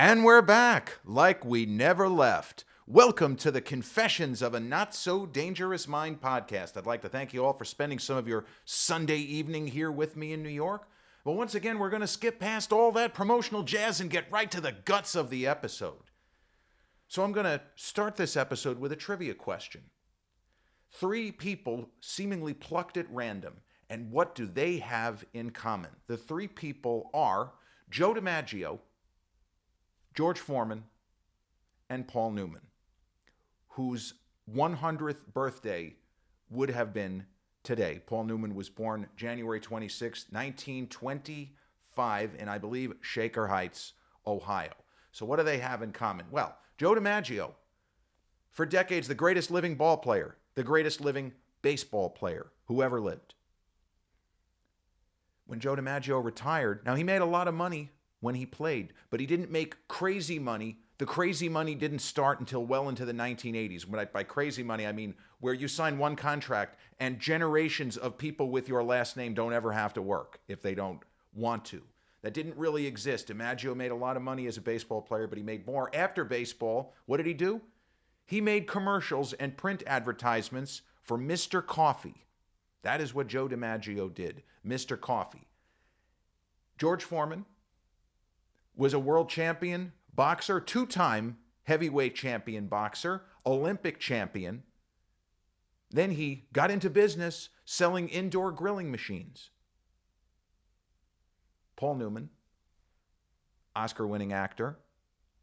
And we're back like we never left. Welcome to the Confessions of a Not So Dangerous Mind podcast. I'd like to thank you all for spending some of your Sunday evening here with me in New York. But once again, we're going to skip past all that promotional jazz and get right to the guts of the episode. So I'm going to start this episode with a trivia question. 3 people seemingly plucked at random, and what do they have in common? The 3 people are Joe DiMaggio, George Foreman, and Paul Newman, whose 100th birthday would have been today. Paul Newman was born January 26, 1925, in, I believe, Shaker Heights, Ohio. So what do they have in common? Well, Joe DiMaggio, for decades, the greatest living ball player, the greatest living baseball player who ever lived. When Joe DiMaggio retired, now he made a lot of money when he played, but he didn't make crazy money. The crazy money didn't start until well into the 1980s. By crazy money, I mean where you sign one contract and generations of people with your last name don't ever have to work if they don't want to. That didn't really exist. DiMaggio made a lot of money as a baseball player, but he made more after baseball. What did he do? He made commercials and print advertisements for Mr. Coffee. That is what Joe DiMaggio did, Mr. Coffee. George Foreman was a world champion boxer, 2-time heavyweight champion boxer, Olympic champion. Then he got into business selling indoor grilling machines. Paul Newman, Oscar-winning actor,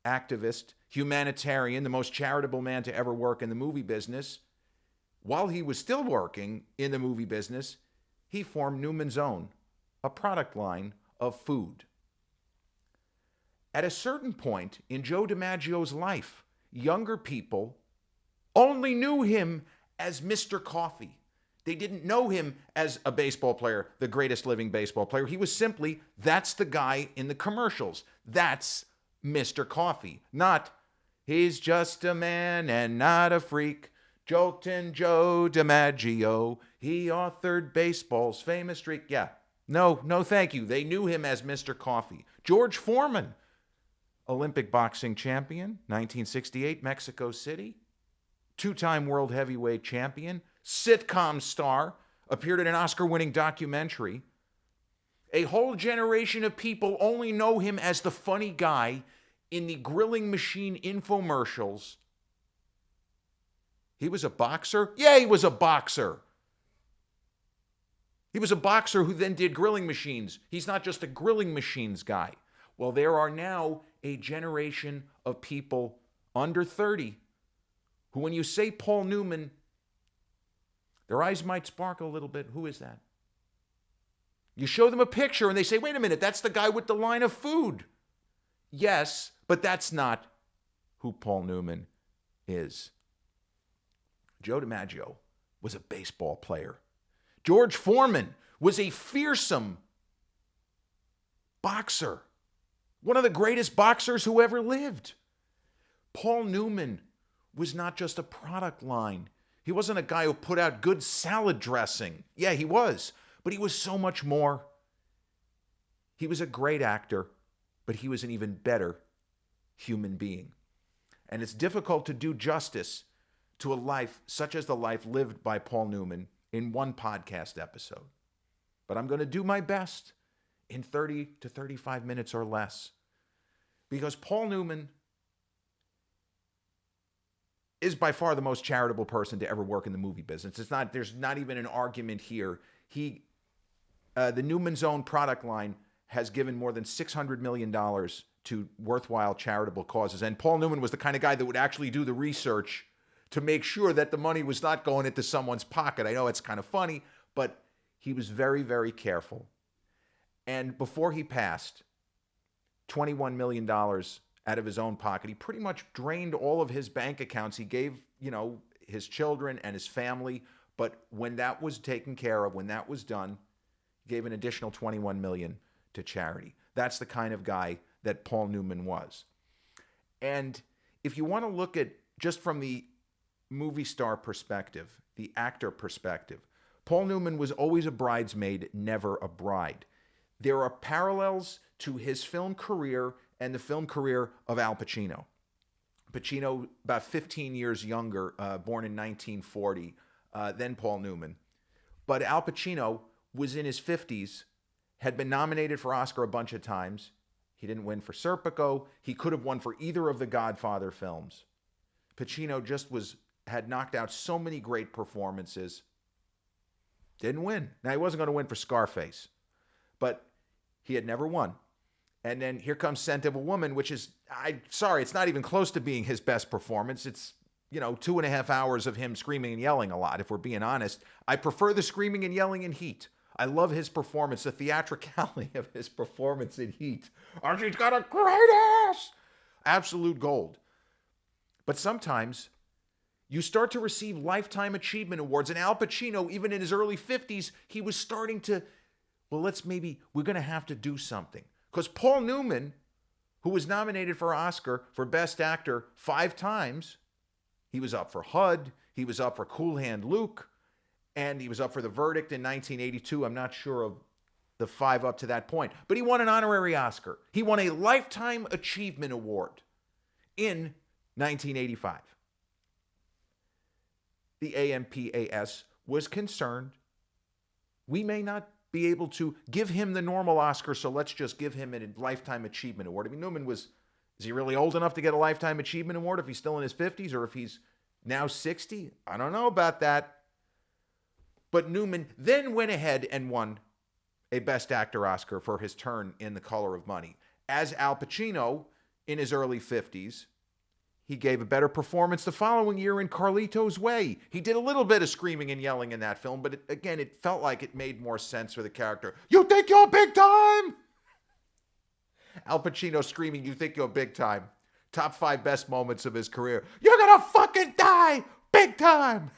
activist, humanitarian, the most charitable man to ever work in the movie business. While he was still working in the movie business, he formed Newman's Own, a product line of food. At a certain point in Joe DiMaggio's life, younger people only knew him as Mr. Coffee. They didn't know him as a baseball player, the greatest living baseball player. He was simply, that's the guy in the commercials. That's Mr. Coffee. Not, he's just a man and not a freak. Joltin' Joe DiMaggio. He authored baseball's famous streak. Yeah. No, thank you. They knew him as Mr. Coffee. George Foreman, Olympic boxing champion, 1968, Mexico City. 2-time world heavyweight champion, sitcom star, appeared in an Oscar-winning documentary. A whole generation of people only know him as the funny guy in the grilling machine infomercials. He was a boxer? Yeah, he was a boxer. He was a boxer who then did grilling machines. He's not just a grilling machines guy. Well, there are now a generation of people under 30 who, when you say Paul Newman, their eyes might sparkle a little bit. Who is that? You show them a picture and they say, wait a minute, that's the guy with the line of food. Yes, but that's not who Paul Newman is. Joe DiMaggio was a baseball player. George Foreman was a fearsome boxer. One of the greatest boxers who ever lived. Paul Newman was not just a product line. He wasn't a guy who put out good salad dressing. Yeah, he was. But he was so much more. He was a great actor, but he was an even better human being. And it's difficult to do justice to a life such as the life lived by Paul Newman in one podcast episode. But I'm going to do my best in 30 to 35 minutes or less. Because Paul Newman is by far the most charitable person to ever work in the movie business. There's not even an argument here. The Newman's Own product line has given more than $600 million to worthwhile charitable causes. And Paul Newman was the kind of guy that would actually do the research to make sure that the money was not going into someone's pocket. I know it's kind of funny, but he was very, very careful. And before he passed, $21 million out of his own pocket. He pretty much drained all of his bank accounts. He gave, his children and his family. But when that was taken care of, when that was done, he gave an additional $21 million to charity. That's the kind of guy that Paul Newman was. And if you want to look at just from the movie star perspective, the actor perspective, Paul Newman was always a bridesmaid, never a bride. There are parallels to his film career and the film career of Al Pacino. Pacino, about 15 years younger, born in 1940, than Paul Newman. But Al Pacino was in his 50s, had been nominated for Oscar a bunch of times. He didn't win for Serpico. He could have won for either of the Godfather films. Pacino just had knocked out so many great performances. Didn't win. Now, he wasn't going to win for Scarface, but he had never won. And then here comes Scent of a Woman, which is, sorry, it's not even close to being his best performance. It's, 2.5 hours of him screaming and yelling a lot, if we're being honest. I prefer the screaming and yelling in Heat. I love his performance, the theatricality of his performance in Heat. Oh, she's got a great ass! Absolute gold. But sometimes you start to receive Lifetime Achievement Awards. And Al Pacino, even in his early 50s, he was starting to, we're going to have to do something. Because Paul Newman, who was nominated for Oscar for Best Actor 5 times, he was up for HUD, he was up for Cool Hand Luke, and he was up for The Verdict in 1982. I'm not sure of the 5 up to that point. But he won an honorary Oscar. He won a Lifetime Achievement Award in 1985. The AMPAS was concerned we may not be able to give him the normal Oscar, so let's just give him a Lifetime Achievement Award. I mean, Newman is he really old enough to get a Lifetime Achievement Award if he's still in his 50s or if he's now 60? I don't know about that. But Newman then went ahead and won a Best Actor Oscar for his turn in The Color of Money. As Al Pacino, in his early 50s, he gave a better performance the following year in Carlito's Way. He did a little bit of screaming and yelling in that film, but it felt like it made more sense for the character. You think you're big time? Al Pacino screaming, you think you're big time. Top 5 best moments of his career. You're gonna fucking die big time.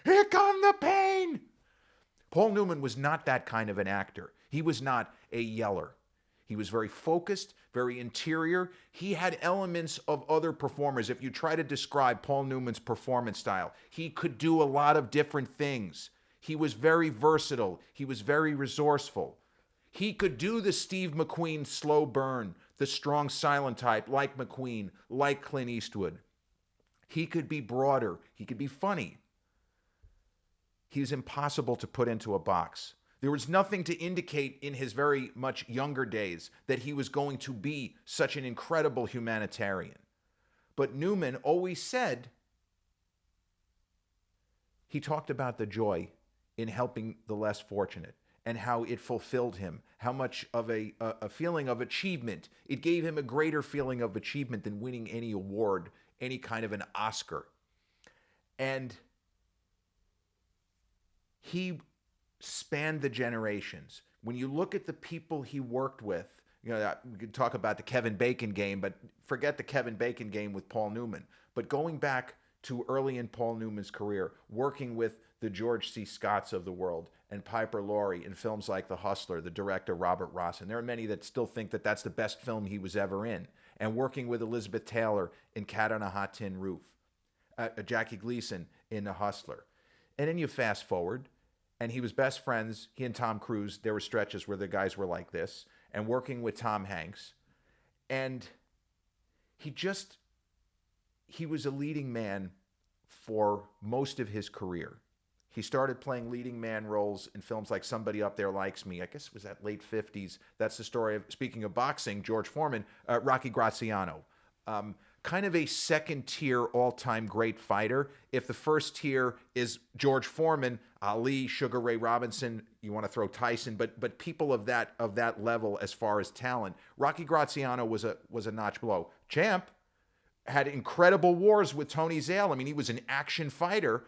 Here come the pain. Paul Newman was not that kind of an actor. He was not a yeller. He was very focused, very interior. He had elements of other performers. If you try to describe Paul Newman's performance style, he could do a lot of different things. He was very versatile. He was very resourceful. He could do the Steve McQueen slow burn, the strong silent type like McQueen, like Clint Eastwood. He could be broader. He could be funny. He was impossible to put into a box. There was nothing to indicate in his very much younger days that he was going to be such an incredible humanitarian. But Newman always said, he talked about the joy in helping the less fortunate and how it fulfilled him, how much of a feeling of achievement. It gave him a greater feeling of achievement than winning any award, any kind of an Oscar. And he spanned the generations. When you look at the people he worked with, we could talk about the Kevin Bacon game, but forget the Kevin Bacon game with Paul Newman. But going back to early in Paul Newman's career, working with the George C. Scotts of the world and Piper Laurie in films like The Hustler, the director Robert Ross, and there are many that still think that that's the best film he was ever in, and working with Elizabeth Taylor in Cat on a Hot Tin Roof, Jackie Gleason in The Hustler. And then you fast forward, and he was best friends, he and Tom Cruise, there were stretches where the guys were like this, and working with Tom Hanks. And he was a leading man for most of his career. He started playing leading man roles in films like Somebody Up There Likes Me. I guess it was that late 50s. That's the story of, speaking of boxing, George Foreman, Rocky Graziano. Kind of a second-tier all-time great fighter. If the first tier is George Foreman, Ali, Sugar Ray Robinson, you want to throw Tyson, but people of that level as far as talent. Rocky Graziano was a notch below. Champ had incredible wars with Tony Zale. I mean, he was an action fighter,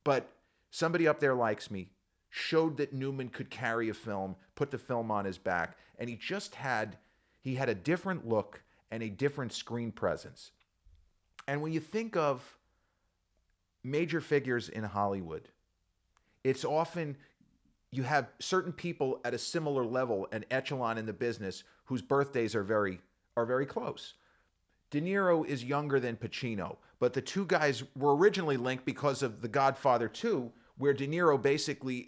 but Somebody Up There Likes Me showed that Newman could carry a film, put the film on his back, and he had a different look and a different screen presence. And when you think of major figures in Hollywood, it's often you have certain people at a similar level, an echelon in the business, whose birthdays are very close. De Niro is younger than Pacino, but the two guys were originally linked because of The Godfather 2, where De Niro basically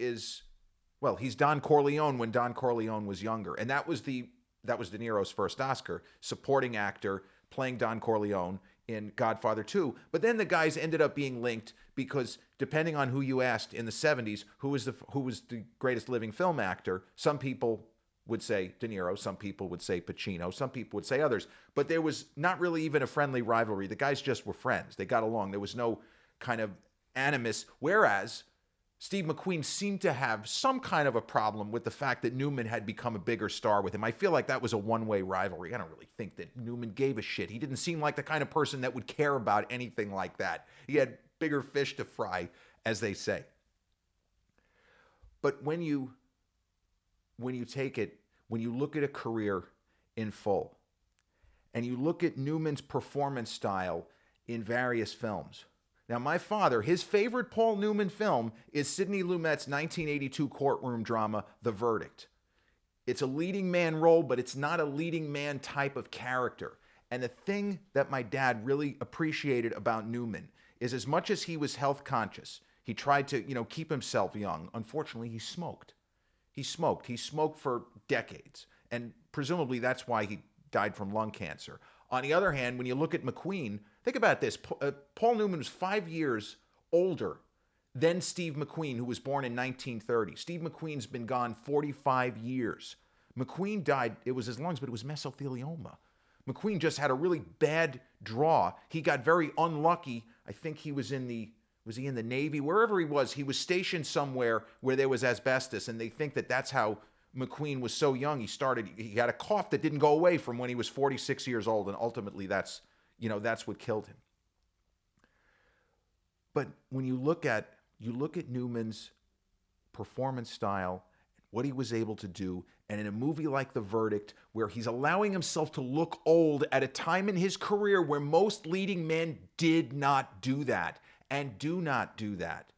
he's Don Corleone when Don Corleone was younger. And that was the that was De Niro's first Oscar, supporting actor, playing Don Corleone in Godfather 2. But then the guys ended up being linked because depending on who you asked in the 70s, who was the greatest living film actor, some people would say De Niro, some people would say Pacino, some people would say others. But there was not really even a friendly rivalry. The guys just were friends. They got along. There was no kind of animus. Whereas Steve McQueen seemed to have some kind of a problem with the fact that Newman had become a bigger star with him. I feel like that was a one-way rivalry. I don't really think that Newman gave a shit. He didn't seem like the kind of person that would care about anything like that. He had bigger fish to fry, as they say. But when you take it, when you look at a career in full, and you look at Newman's performance style in various films. Now, my father, his favorite Paul Newman film is Sidney Lumet's 1982 courtroom drama, The Verdict. It's a leading man role, but it's not a leading man type of character. And the thing that my dad really appreciated about Newman is as much as he was health conscious, he tried to, keep himself young. Unfortunately, he smoked. He smoked for decades. And presumably that's why he died from lung cancer. On the other hand, when you look at McQueen, think about this. Paul Newman was 5 years older than Steve McQueen, who was born in 1930. Steve McQueen's been gone 45 years. McQueen died, it was his lungs, but it was mesothelioma. McQueen just had a really bad draw. He got very unlucky. I think he was in the Navy? Wherever he was stationed somewhere where there was asbestos, and they think that that's how McQueen was so young. He had a cough that didn't go away from when he was 46 years old, and ultimately that's what killed him. But when you look at Newman's performance style, what he was able to do, and in a movie like The Verdict, where he's allowing himself to look old at a time in his career where most leading men did not do that and do not do that.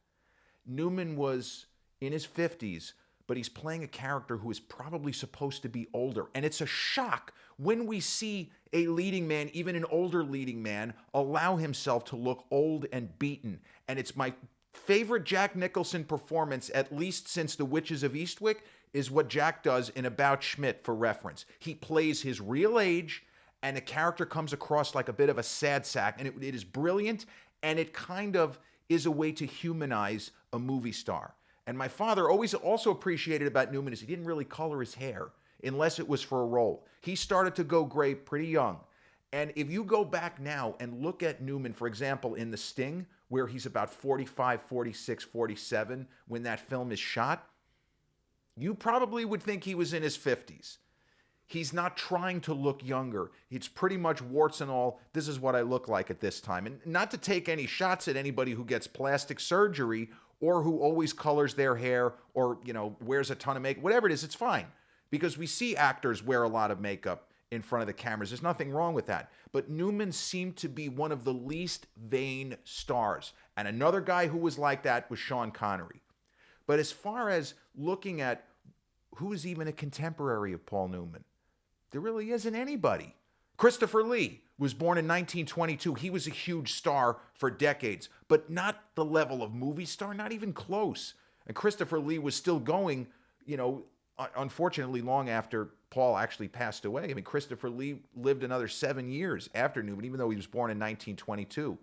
Newman was in his 50s, but he's playing a character who is probably supposed to be older. And it's a shock when we see a leading man, even an older leading man, allow himself to look old and beaten. And it's my favorite Jack Nicholson performance, at least since The Witches of Eastwick, is what Jack does in About Schmidt, for reference. He plays his real age, and the character comes across like a bit of a sad sack, and it is brilliant, and it kind of is a way to humanize a movie star. And my father always also appreciated about Newman is he didn't really color his hair unless it was for a role. He started to go gray pretty young. And if you go back now and look at Newman, for example, in The Sting, where he's about 45, 46, 47 when that film is shot, you probably would think he was in his 50s. He's not trying to look younger. It's pretty much warts and all, this is what I look like at this time. And not to take any shots at anybody who gets plastic surgery or who always colors their hair or, wears a ton of makeup, whatever it is, it's fine. Because we see actors wear a lot of makeup in front of the cameras. There's nothing wrong with that. But Newman seemed to be one of the least vain stars. And another guy who was like that was Sean Connery. But as far as looking at who is even a contemporary of Paul Newman, there really isn't anybody. Christopher Lee was born in 1922. He was a huge star for decades, but not the level of movie star, not even close. And Christopher Lee was still going, unfortunately, long after Paul actually passed away. I mean, Christopher Lee lived another 7 years after Newman, even though he was born in 1922.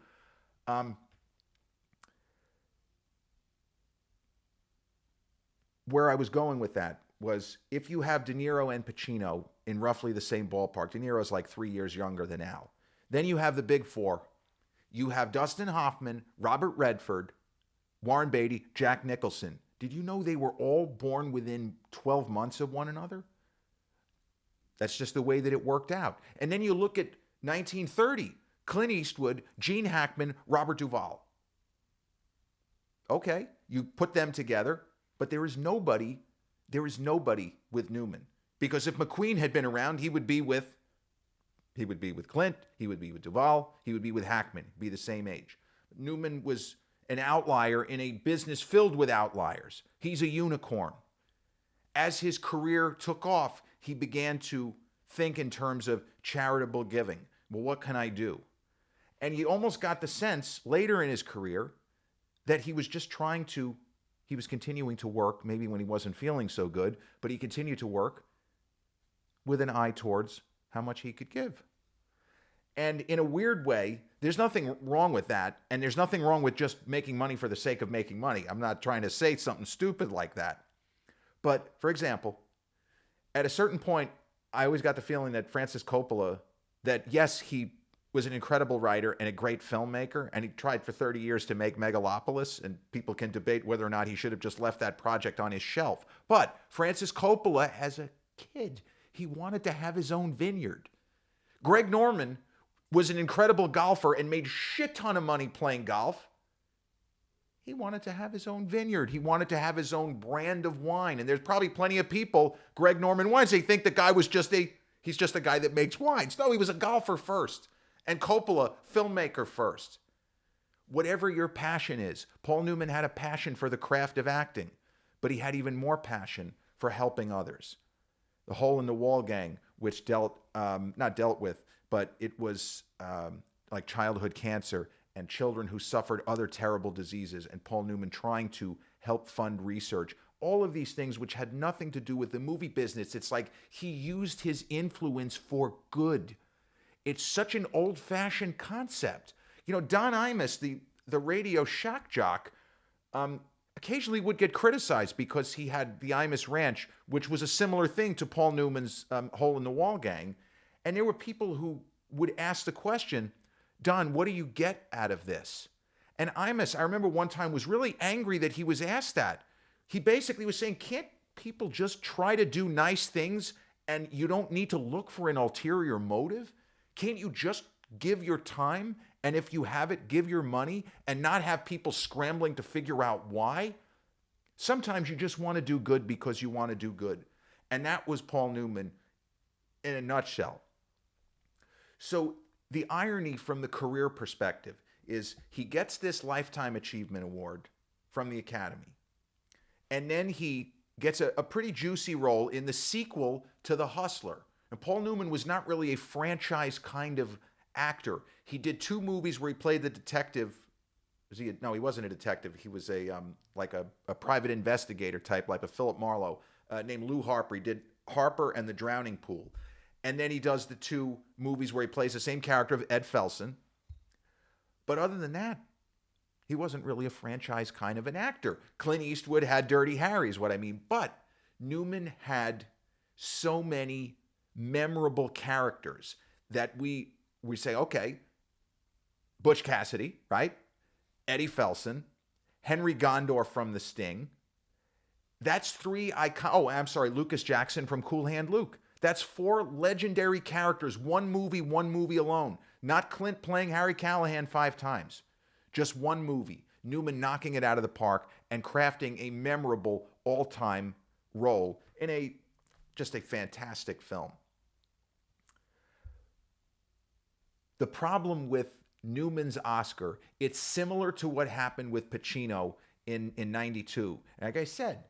Where I was going with that was if you have De Niro and Pacino in roughly the same ballpark, De Niro's like 3 years younger than Al. Then you have the big four. You have Dustin Hoffman, Robert Redford, Warren Beatty, Jack Nicholson. Did you know they were all born within 12 months of one another? That's just the way that it worked out. And then you look at 1930, Clint Eastwood, Gene Hackman, Robert Duvall. Okay, you put them together, but there is nobody with Newman. Because if McQueen had been around, he would be with Clint, he would be with Duvall, he would be with Hackman, be the same age. Newman was an outlier in a business filled with outliers. He's a unicorn. As his career took off, he began to think in terms of charitable giving. Well, what can I do? And he almost got the sense later in his career that he was continuing to work, maybe when he wasn't feeling so good, but he continued to work. with an eye towards how much he could give. And in a weird way, there's nothing wrong with that. And there's nothing wrong with just making money for the sake of making money. I'm not trying to say something stupid like that. But for example, at a certain point, I always got the feeling that Francis Coppola, that yes, he was an incredible writer and a great filmmaker, and he tried for 30 years to make Megalopolis, and people can debate whether or not he should have just left that project on his shelf. But Francis Coppola, as a kid, he wanted to have his own vineyard. Greg Norman was an incredible golfer and made shit ton of money playing golf. He wanted to have his own vineyard. He wanted to have his own brand of wine. And there's probably plenty of people, Greg Norman wines, they think the guy was he's just a guy that makes wines. No, he was a golfer first. And Coppola, filmmaker first. Whatever your passion is, Paul Newman had a passion for the craft of acting, but he had even more passion for helping others. The Hole in the Wall gang, which not dealt with, but it was like childhood cancer and children who suffered other terrible diseases, and Paul Newman trying to help fund research. All of these things which had nothing to do with the movie business. It's like he used his influence for good. It's such an old-fashioned concept. You know, Don Imus, the radio shock jock, occasionally would get criticized because he had the Imus Ranch, which was a similar thing to Paul Newman's Hole in the Wall gang. And there were people who would ask the question, Don, what do you get out of this? And Imus, I remember one time, was really angry that he was asked that. He basically was saying, can't people just try to do nice things and you don't need to look for an ulterior motive? Can't you just give your time, and if you have it, give your money, and not have people scrambling to figure out why? Sometimes you just want to do good because you want to do good. And that was Paul Newman in a nutshell. So the irony from the career perspective is he gets this Lifetime Achievement Award from the Academy. And then he gets a pretty juicy role in the sequel to The Hustler. And Paul Newman was not really a franchise kind of actor. He did 2 movies where he played the detective. No, he wasn't a detective. He was like a private investigator type, like a Philip Marlowe, named Lou Harper. He did Harper and The Drowning Pool. And then he does the 2 movies where he plays the same character of Ed Felson. But other than that, he wasn't really a franchise kind of an actor. Clint Eastwood had Dirty Harry, is what I mean. But Newman had so many memorable characters that we say, okay, Butch Cassidy, right? Eddie Felson, Henry Gondorff from The Sting. That's 3 Lucas Jackson from Cool Hand Luke. That's 4 legendary characters, one movie alone. Not Clint playing Harry Callahan 5 times. Just one movie. Newman knocking it out of the park and crafting a memorable all-time role in just a fantastic film. The problem with Newman's Oscar, it's similar to what happened with Pacino in 92. Like I said,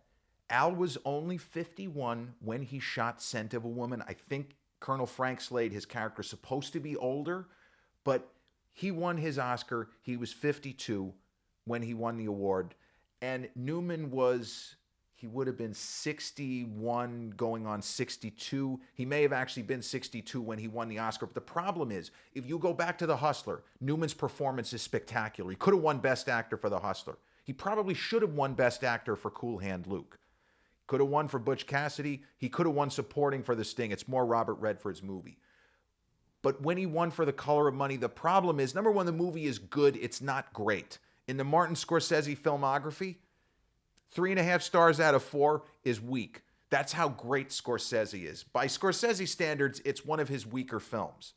Al was only 51 when he shot Scent of a Woman. I think Colonel Frank Slade, his character, is supposed to be older, but he won his Oscar. He was 52 when he won the award. And Newman he would have been 61 going on 62. He may have actually been 62 when he won the Oscar. But the problem is, if you go back to The Hustler, Newman's performance is spectacular. He could have won Best Actor for The Hustler. He probably should have won Best Actor for Cool Hand Luke. Could have won for Butch Cassidy. He could have won supporting for The Sting. It's more Robert Redford's movie. But when he won for The Color of Money, the problem is, number one, the movie is good. It's not great. In the Martin Scorsese filmography, 3.5 stars out of 4 is weak. That's how great Scorsese is. By Scorsese standards, it's one of his weaker films.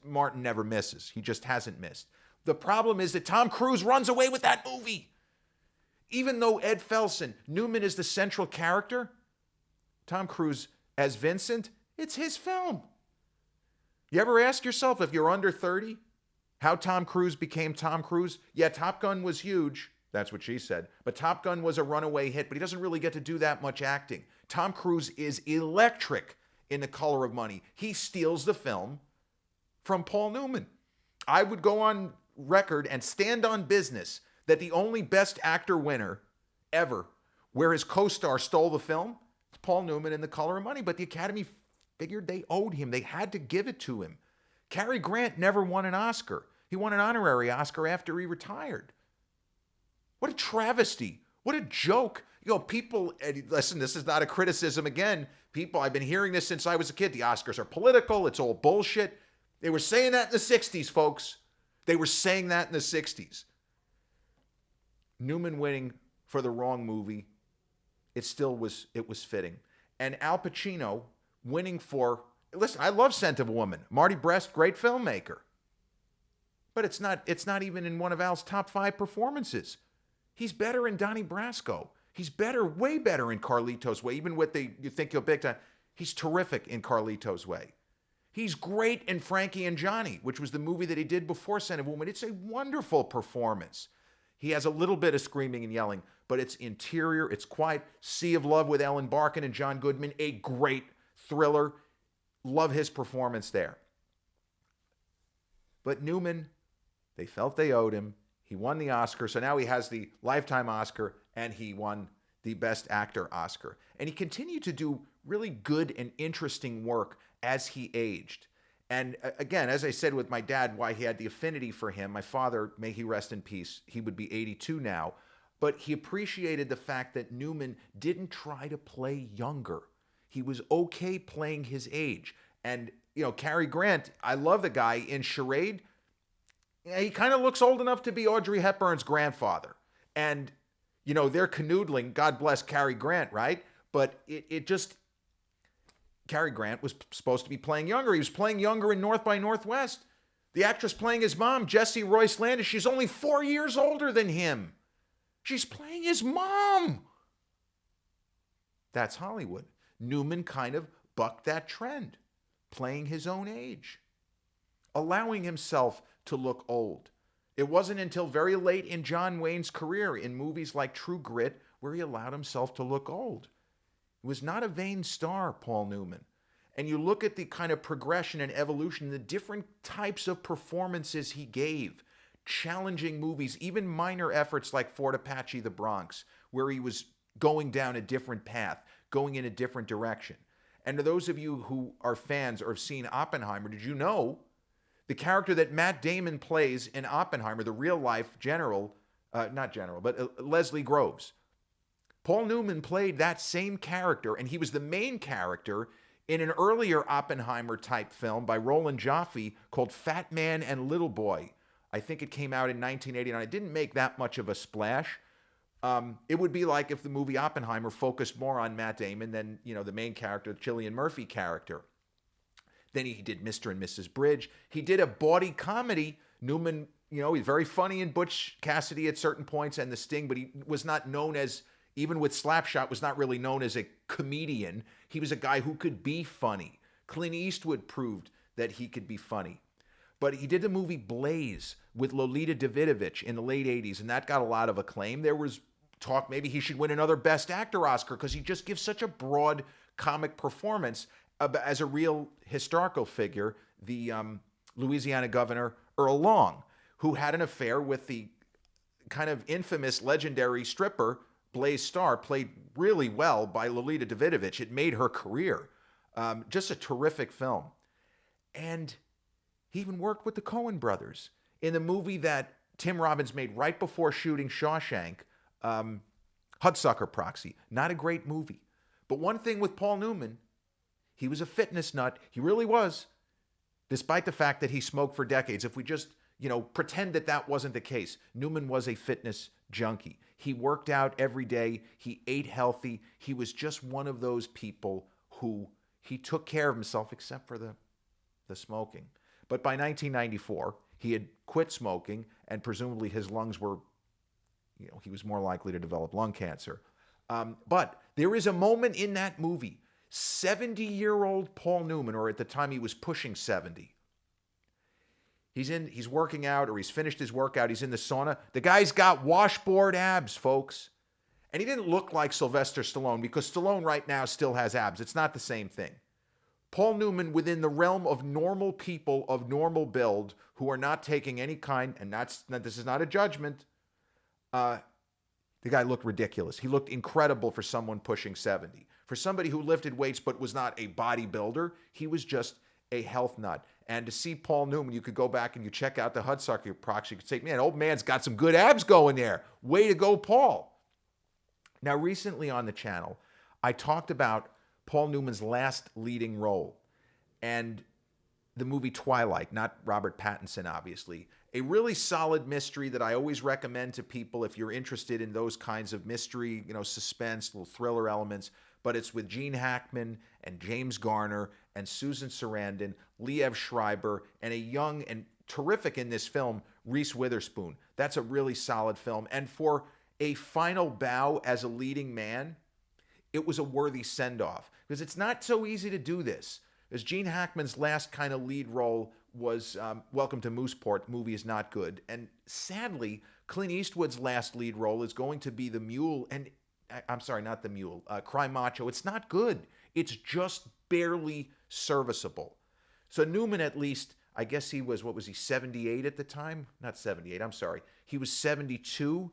Martin never misses. He just hasn't missed. The problem is that Tom Cruise runs away with that movie. Even though Ed Felson, Newman is the central character, Tom Cruise as Vincent, it's his film. You ever ask yourself, if you're under 30, how Tom Cruise became Tom Cruise? Yeah, Top Gun was huge. That's what she said. But Top Gun was a runaway hit, but he doesn't really get to do that much acting. Tom Cruise is electric in The Color of Money. He steals the film from Paul Newman. I would go on record and stand on business that the only Best Actor winner ever, where his co-star stole the film, is Paul Newman in The Color of Money. But the Academy figured they owed him. They had to give it to him. Cary Grant never won an Oscar. He won an honorary Oscar after he retired. What a travesty. What a joke. People, listen, this is not a criticism again. People, I've been hearing this since I was a kid. The Oscars are political. It's all bullshit. They were saying that in the 60s, folks. They were saying that in the 60s. Newman winning for the wrong movie, it was fitting. And Al Pacino winning for, listen, I love Scent of a Woman. Marty Brest, great filmmaker. But it's not even in one of Al's top 5 performances. He's better in Donnie Brasco. He's better, way better in Carlito's Way. Even with you think he'll big time, he's terrific in Carlito's Way. He's great in Frankie and Johnny, which was the movie that he did before Scent of a Woman. It's a wonderful performance. He has a little bit of screaming and yelling, but it's interior, it's quiet. Sea of Love with Ellen Barkin and John Goodman, a great thriller. Love his performance there. But Newman, they felt they owed him. He won the Oscar, so now he has the Lifetime Oscar, and he won the Best Actor Oscar. And he continued to do really good and interesting work as he aged. And again, as I said with my dad, why he had the affinity for him, my father, may he rest in peace, he would be 82 now, but he appreciated the fact that Newman didn't try to play younger. He was okay playing his age. And, Cary Grant, I love the guy in Charade. He kind of looks old enough to be Audrey Hepburn's grandfather. And, they're canoodling, God bless Cary Grant, right? But Cary Grant was supposed to be playing younger. He was playing younger in North by Northwest. The actress playing his mom, Jessie Royce Landis, she's only 4 years older than him. She's playing his mom. That's Hollywood. Newman kind of bucked that trend, playing his own age, allowing himself to look old. It wasn't until very late in John Wayne's career, in movies like True Grit, where he allowed himself to look old. He was not a vain star, Paul Newman. And you look at the kind of progression and evolution, the different types of performances he gave, challenging movies, even minor efforts like Fort Apache, The Bronx, where he was going down a different path, going in a different direction. And to those of you who are fans or have seen Oppenheimer, did you know the character that Matt Damon plays in Oppenheimer, the real-life Leslie Groves, Paul Newman played that same character, and he was the main character in an earlier Oppenheimer-type film by Roland Joffe called Fat Man and Little Boy. I think it came out in 1989. It didn't make that much of a splash. It would be like if the movie Oppenheimer focused more on Matt Damon than, the main character, the Cillian Murphy character. Then he did Mr. and Mrs. Bridge. He did a bawdy comedy. Newman, he's very funny in Butch Cassidy at certain points and The Sting, but he was not known as, even with Slapshot, was not really known as a comedian. He was a guy who could be funny. Clint Eastwood proved that he could be funny. But he did the movie Blaze with Lolita Davidovich in the late 80s, and that got a lot of acclaim. There was talk maybe he should win another Best Actor Oscar because he just gives such a broad comic performance as a real historical figure, the Louisiana governor Earl Long, who had an affair with the kind of infamous, legendary stripper Blaze Starr, played really well by Lolita Davidovich. It made her career. Just a terrific film. And he even worked with the Coen brothers in the movie that Tim Robbins made right before shooting Shawshank, Hudsucker Proxy. Not a great movie. But one thing with Paul Newman, he was a fitness nut. He really was. Despite the fact that he smoked for decades. If we just, pretend that that wasn't the case, Newman was a fitness junkie. He worked out every day. He ate healthy. He was just one of those people who he took care of himself, except for the smoking. But by 1994, he had quit smoking, and presumably his lungs were, he was more likely to develop lung cancer. But there is a moment in that movie, 70-year-old Paul Newman, or at the time he was pushing 70. He's working out, or he's finished his workout. He's in the sauna. The guy's got washboard abs, folks. And he didn't look like Sylvester Stallone, because Stallone right now still has abs. It's not the same thing. Paul Newman, within the realm of normal people of normal build who are not taking any kind, and this is not a judgment, the guy looked ridiculous. He looked incredible for someone pushing 70. For somebody who lifted weights but was not a bodybuilder, he was just a health nut. And to see Paul Newman, you could go back and you check out the Hudsucker Prox. You could say, man, old man's got some good abs going there. Way to go, Paul. Now, recently on the channel, I talked about Paul Newman's last leading role and the movie Twilight, not Robert Pattinson, obviously. A really solid mystery that I always recommend to people if you're interested in those kinds of mystery, suspense, little thriller elements. But it's with Gene Hackman and James Garner and Susan Sarandon, Liev Schreiber, and a young and terrific in this film, Reese Witherspoon. That's a really solid film. And for a final bow as a leading man, it was a worthy send-off because it's not so easy to do this. As Gene Hackman's last kind of lead role was Welcome to Mooseport. The movie is not good. And sadly, Clint Eastwood's last lead role is going to be The Mule. And I'm sorry, not The Mule, Cry Macho. It's not good. It's just barely serviceable. So Newman, at least, I guess he was, 78 at the time? Not 78, I'm sorry. He was 72.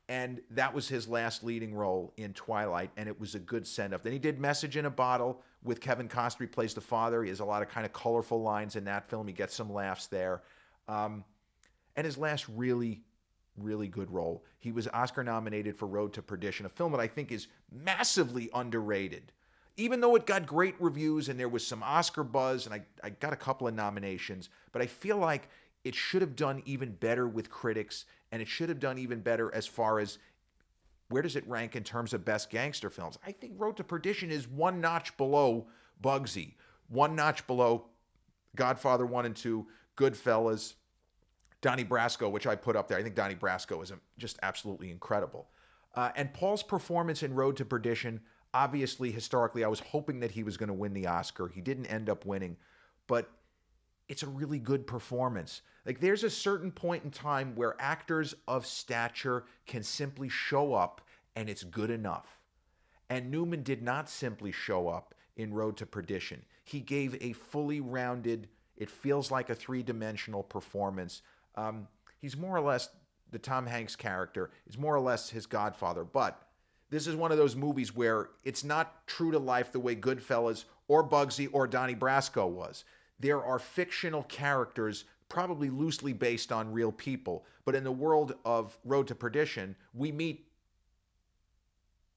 And that was his last leading role in Twilight, and it was a good send-off. Then he did Message in a Bottle with Kevin Costner. He plays the father. He has a lot of kind of colorful lines in that film. He gets some laughs there. And his last really, really good role, he was Oscar nominated for Road to Perdition, a film that I think is massively underrated. Even though it got great reviews and there was some Oscar buzz, and I got a couple of nominations, but I feel like it should have done even better with critics, and it should have done even better as far as where does it rank in terms of best gangster films. I think Road to Perdition is one notch below Bugsy, one notch below Godfather 1 and 2, Goodfellas, Donnie Brasco, which I put up there. I think Donnie Brasco is just absolutely incredible. And Paul's performance in Road to Perdition, obviously, historically, I was hoping that he was going to win the Oscar. He didn't end up winning, but it's a really good performance. Like, there's a certain point in time where actors of stature can simply show up and it's good enough. And Newman did not simply show up in Road to Perdition. He gave a fully rounded, it feels like a three-dimensional performance. He's more or less, the Tom Hanks character is more or less his godfather, but this is one of those movies where it's not true to life the way Goodfellas or Bugsy or Donnie Brasco was. There are fictional characters, probably loosely based on real people. But in the world of Road to Perdition, we meet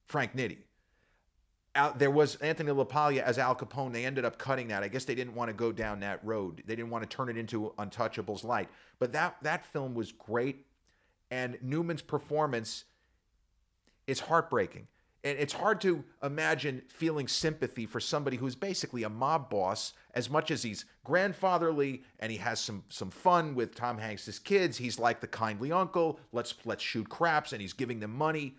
Frank Nitti. There was Anthony LaPaglia as Al Capone. They ended up cutting that. I guess they didn't want to go down that road. They didn't want to turn it into Untouchables light. But that film was great. And Newman's performance is heartbreaking. And it's hard to imagine feeling sympathy for somebody who's basically a mob boss, as much as he's grandfatherly and he has some fun with Tom Hanks' kids. He's like the kindly uncle. Let's shoot craps, and he's giving them money.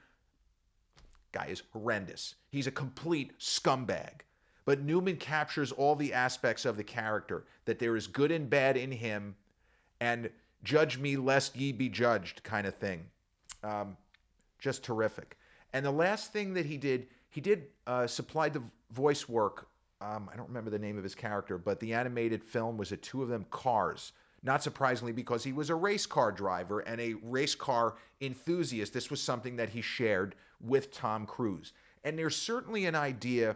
Guy is horrendous. He's a complete scumbag. But Newman captures all the aspects of the character, that there is good and bad in him, and judge me lest ye be judged kind of thing. Just terrific. And the last thing that he did supply the voice work. I don't remember the name of his character, but the animated film was the two of them cars. Not surprisingly, because he was a race car driver and a race car enthusiast. This was something that he shared with Tom Cruise. And there's certainly an idea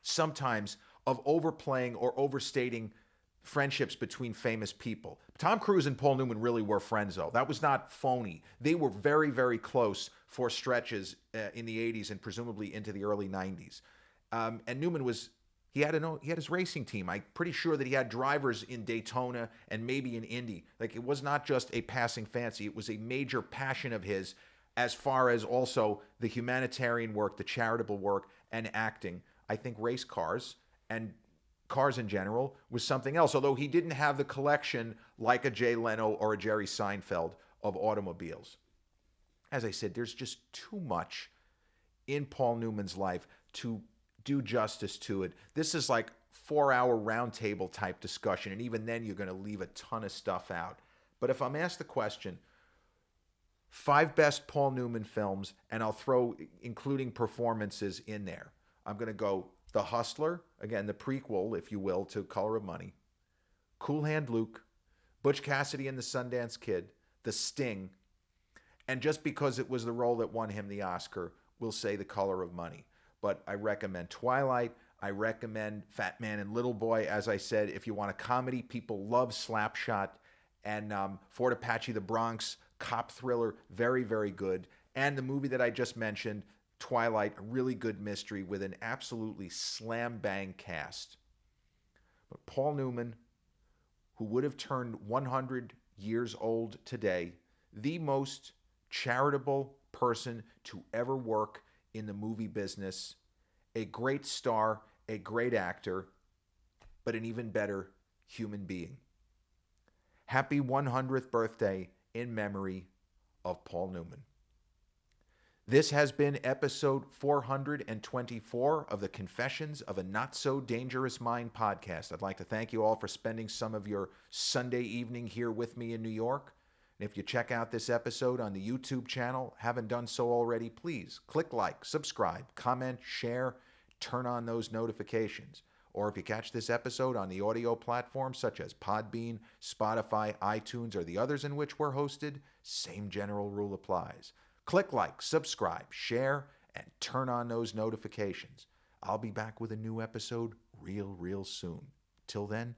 sometimes of overplaying or overstating friendships between famous people. Tom Cruise and Paul Newman really were friends, though. That was not phony. They were very, very close for stretches in the 80s and presumably into the early 90s. And Newman he had his racing team. I'm pretty sure that he had drivers in Daytona and maybe in Indy. Like, it was not just a passing fancy. It was a major passion of his, as far as also the humanitarian work, the charitable work, and acting. I think race cars and cars in general was something else, although he didn't have the collection like a Jay Leno or a Jerry Seinfeld of automobiles. As I said, there's just too much in Paul Newman's life to do justice to it. This is like 4-hour roundtable type discussion, and even then you're going to leave a ton of stuff out. But if I'm asked the question, 5 best Paul Newman films, and I'll throw including performances in there, I'm going to go The Hustler, again, the prequel, if you will, to Color of Money, Cool Hand Luke, Butch Cassidy and the Sundance Kid, The Sting, and just because it was the role that won him the Oscar, we'll say The Color of Money. but I recommend Twilight. I recommend Fat Man and Little Boy. As I said, if you want a comedy, people love Slapshot. And Fort Apache, The Bronx, cop thriller, very, very good. And the movie that I just mentioned, Twilight, a really good mystery with an absolutely slam bang cast. But Paul Newman, who would have turned 100 years old today, the most charitable person to ever work in the movie business, a great star, a great actor, but an even better human being. Happy 100th birthday in memory of Paul Newman. This has been episode 424 of the Confessions of a Not So Dangerous Mind podcast. I'd like to thank you all for spending some of your Sunday evening here with me in New York. And if you check out this episode on the YouTube channel, haven't done so already, please click like, subscribe, comment, share, turn on those notifications. Or if you catch this episode on the audio platforms such as Podbean, Spotify, iTunes, or the others in which we're hosted, same general rule applies. Click like, subscribe, share, and turn on those notifications. I'll be back with a new episode real soon. Till then,